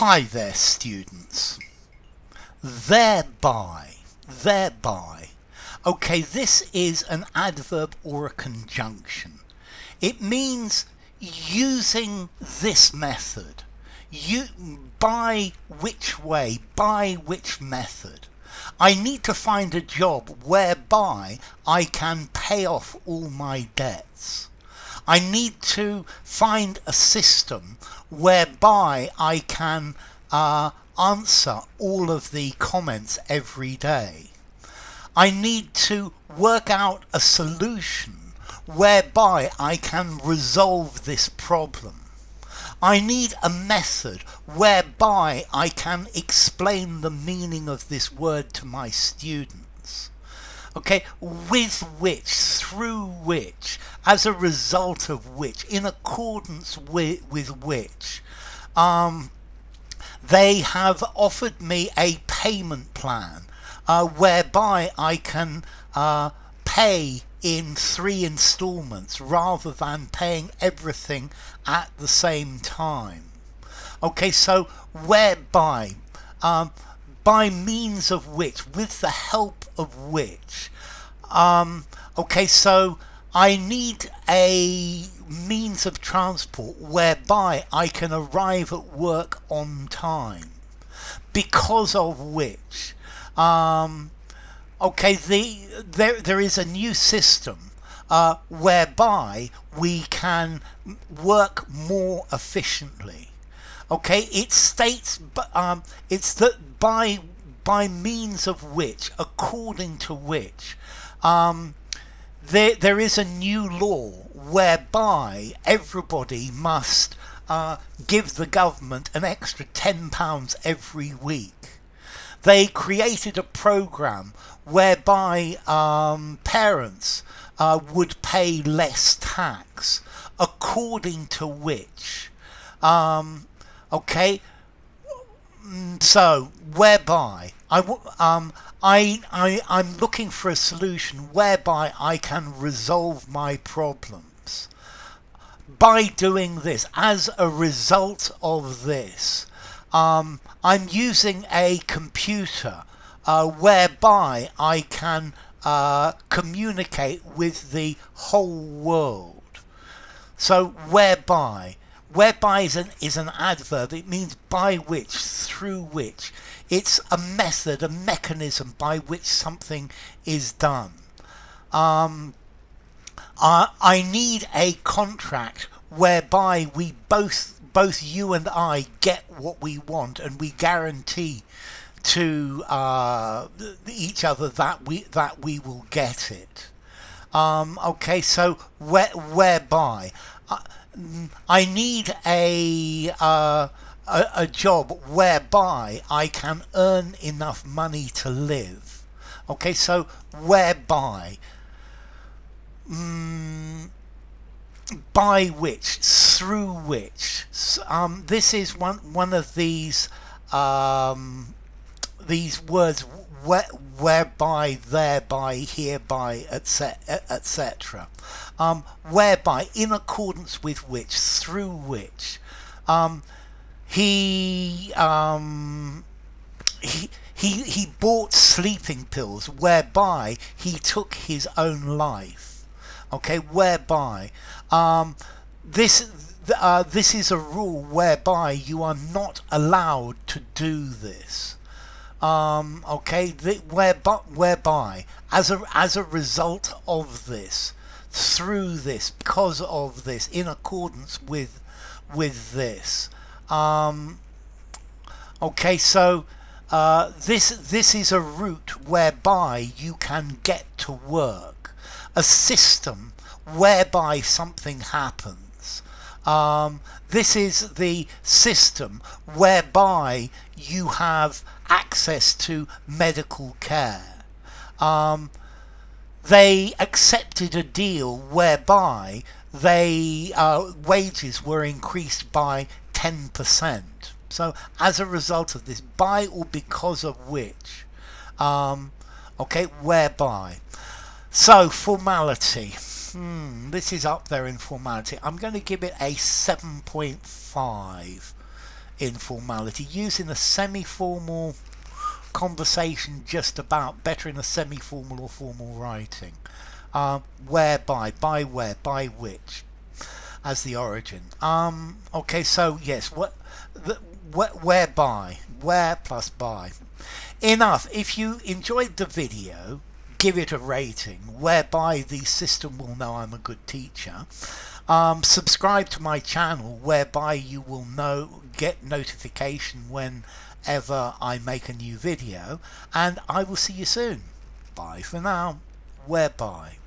Hi there, students. Thereby. Okay, this is an adverb or a conjunction. It means using this method. By which way? By which method? I need to find a job whereby I can pay off all my debts. I need to find a system whereby I can answer all of the comments every day. I need to work out a solution whereby I can resolve this problem. I need a method whereby I can explain the meaning of this word to my students. Okay, with which, through which, as a result of which, in accordance with which, they have offered me a payment plan whereby I can pay in 3 installments rather than paying everything at the same time. Okay, so whereby, by means of which, with the help of which. Okay, so I need a means of transport whereby I can arrive at work on time, because of which. Okay, there is a new system whereby we can work more efficiently. Okay, it states it's that by means of which, according to which, there is a new law whereby everybody must give the government an extra £10 every week. They created a program whereby parents would pay less tax, according to which, okay, so whereby I'm looking for a solution whereby I can resolve my problems. By doing this, as a result of this, I'm using a computer whereby I can communicate with the whole world. So whereby is an adverb. It means by which, through which. It's a method, a mechanism by which something is done. I need a contract whereby we both you and I get what we want, and we guarantee to each other that we will get it. Okay, so whereby I need a job whereby I can earn enough money to live. Okay, so whereby, by which, through which. This is one of these words, whereby, thereby, hereby, etc. Whereby, in accordance with which, through which. He bought sleeping pills whereby he took his own life. Okay, whereby this is a rule whereby you are not allowed to do this. Okay, whereby as a result of this, through this, because of this, in accordance with this. Okay, so this is a route whereby you can get to work, a system whereby something happens. This is the system whereby you have access to medical care. They accepted a deal whereby wages were increased by 10%. So as a result of this, by or because of which, okay, whereby. So formality, this is up there in formality. I'm going to give it a 7.5 in formality, using a semi-formal conversation just about, better in a semi-formal or formal writing. Whereby, by where, by which, as the origin. Okay, so yes, whereby, where plus by. Enough. If you enjoyed the video, give it a rating, whereby the system will know I'm a good teacher. Subscribe to my channel, whereby you will get notification whenever I make a new video, and I will see you soon. Bye for now. Whereby.